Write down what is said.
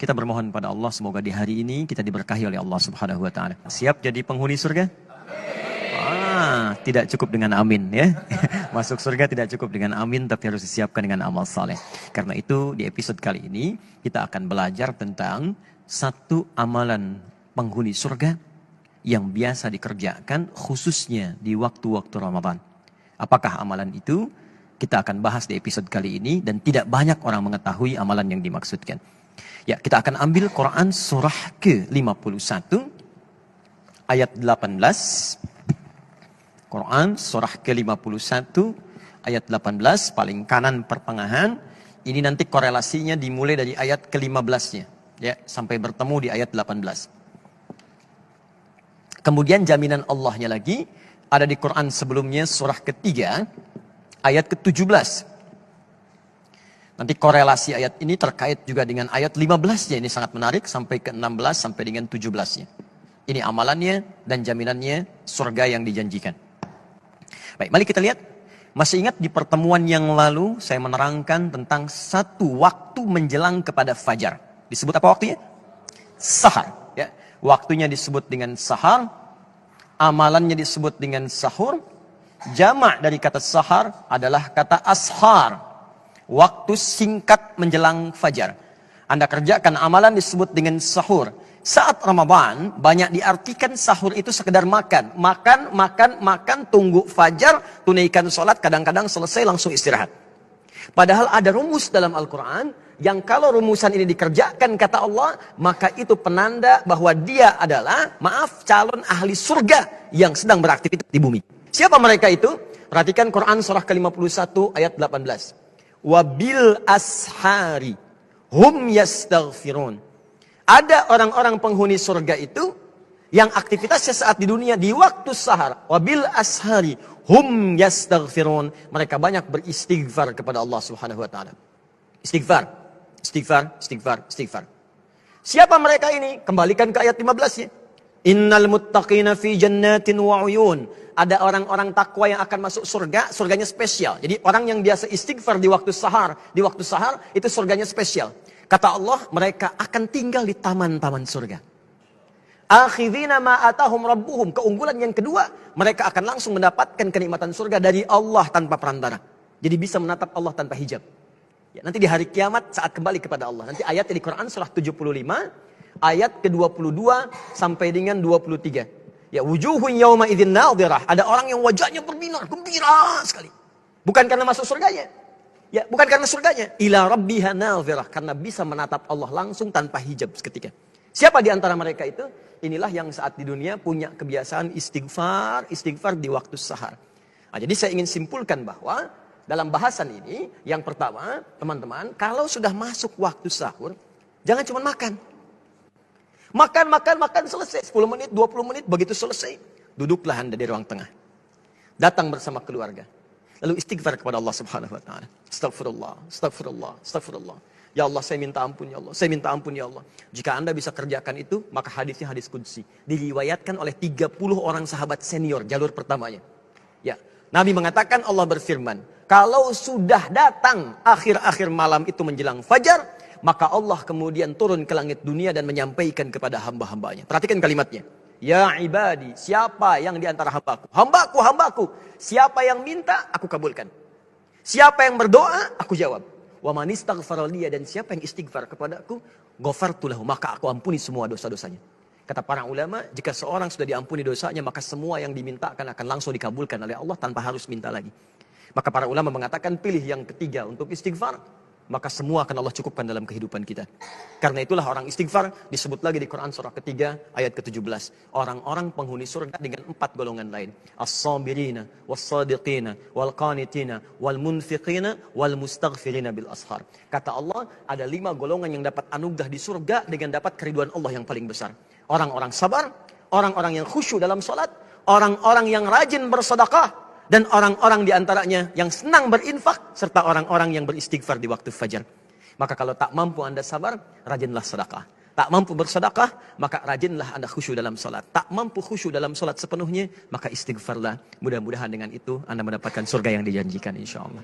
Kita bermohon pada Allah semoga di hari ini kita diberkahi oleh Allah Subhanahu wa taala. Siap jadi penghuni surga? Tidak cukup dengan amin ya. Masuk surga tidak cukup dengan amin, tapi harus disiapkan dengan amal saleh. Karena itu di episode kali ini kita akan belajar tentang satu amalan penghuni surga yang biasa dikerjakan khususnya di waktu-waktu Ramadan. Apakah amalan itu? Kita akan bahas di episode kali ini dan tidak banyak orang mengetahui amalan yang dimaksudkan. Ya, kita akan ambil Quran surah ke-51 ayat 18. Quran surah ke-51 ayat 18 paling kanan pertengahan. Ini nanti korelasinya dimulai dari ayat ke-15-nya ya, sampai bertemu di ayat 18. Kemudian jaminan Allahnya lagi ada di Quran sebelumnya surah ketiga ayat ke-17. Nanti korelasi ayat ini terkait juga dengan ayat 15-nya. Ini sangat menarik sampai ke-16 sampai dengan 17-nya. Ini amalannya dan jaminannya surga yang dijanjikan. Baik, mari kita lihat. Masih ingat di pertemuan yang lalu saya menerangkan tentang satu waktu menjelang kepada fajar. Disebut apa waktunya? Sahar. Ya. Waktunya disebut dengan sahar. Amalannya disebut dengan sahur. Jamak dari kata sahar adalah kata ashar. Waktu singkat menjelang fajar. Anda kerjakan amalan disebut dengan sahur. Saat Ramadan, banyak diartikan sahur itu sekedar makan. Makan, tunggu fajar, tunaikan sholat, kadang-kadang selesai langsung istirahat. Padahal ada rumus dalam Al-Quran, yang kalau rumusan ini dikerjakan kata Allah, maka itu penanda bahwa dia adalah, calon ahli surga yang sedang beraktivitas di bumi. Siapa mereka itu? Perhatikan Quran surah ke-51 ayat 18. Wabil ashari hum yastaghfirun. Ada orang-orang penghuni surga itu yang aktivitasnya saat di dunia di waktu sahar. Wabil ashari hum yastaghfirun. Mereka banyak beristighfar kepada Allah Subhanahu wa taala. Istighfar. Siapa mereka ini? Kembalikan ke ayat 15-nya. Innal muttaqina fi jannatin wa uyun. Ada orang-orang takwa yang akan masuk surga, surganya spesial. Jadi orang yang biasa istighfar di waktu sahar itu surganya spesial. Kata Allah, mereka akan tinggal di taman-taman surga. Akhidhina ma atahum rabbuhum. Keunggulan yang kedua, mereka akan langsung mendapatkan kenikmatan surga dari Allah tanpa perantara. Jadi bisa menatap Allah tanpa hijab. Ya, nanti di hari kiamat saat kembali kepada Allah. Nanti ayatnya di Quran surah 75, ayat ke-22 sampai dengan 23. Ya, wujuhun yawma idzin nadhirah. Ada orang yang wajahnya berbinar, gembira sekali. Bukan karena masuk surganya. Ya, bukan karena surganya. Ila rabbiha nadhirah, karena bisa menatap Allah langsung tanpa hijab seketika. Siapa di antara mereka itu? Inilah yang saat di dunia punya kebiasaan istighfar di waktu sahar. Nah, jadi saya ingin simpulkan bahwa dalam bahasan ini, yang pertama, teman-teman, kalau sudah masuk waktu sahur, jangan cuma makan. Makan, selesai. 10 menit, 20 menit, begitu selesai. Duduklah Anda di ruang tengah. Datang bersama keluarga. Lalu istighfar kepada Allah Subhanahu wa ta'ala. Astagfirullah. Ya Allah, saya minta ampun ya Allah. Saya minta ampun ya Allah. Jika Anda bisa kerjakan itu, maka hadisnya hadis qudsi. Diriwayatkan oleh 30 orang sahabat senior, jalur pertamanya. Ya, Nabi mengatakan, Allah berfirman, kalau sudah datang akhir-akhir malam itu menjelang fajar, maka Allah kemudian turun ke langit dunia dan menyampaikan kepada hamba-hambanya. Perhatikan kalimatnya. Ya ibadi, siapa yang di antara hambaku? Hambaku. Siapa yang minta, aku kabulkan. Siapa yang berdoa, aku jawab. Wa man istaghfara liya, dan siapa yang istighfar kepadaku, ghafartu lahu, maka aku ampuni semua dosa-dosanya. Kata para ulama, jika seorang sudah diampuni dosanya, maka semua yang dimintakan akan langsung dikabulkan oleh Allah tanpa harus minta lagi. Maka para ulama mengatakan pilih yang ketiga untuk istighfar, maka semua akan Allah cukupkan dalam kehidupan kita. Karena itulah orang istighfar disebut lagi di Quran surah ketiga ayat ke-17. Orang-orang penghuni surga dengan 4 golongan lain. As-sabirina, was-sadiqina, wal-qanitina, wal-munfiqina, wal-mustaghfirina bil ashar. Kata Allah, ada 5 golongan yang dapat anugerah di surga dengan dapat keriduan Allah yang paling besar. Orang-orang sabar, orang-orang yang khusyuk dalam sholat, orang-orang yang rajin bersedekah, dan orang-orang diantaranya yang senang berinfak, serta orang-orang yang beristighfar di waktu fajar. Maka kalau tak mampu Anda sabar, rajinlah sedekah. Tak mampu bersedekah, maka rajinlah Anda khusyuk dalam salat. Tak mampu khusyuk dalam salat sepenuhnya, maka istighfarlah. Mudah-mudahan dengan itu Anda mendapatkan surga yang dijanjikan insya Allah.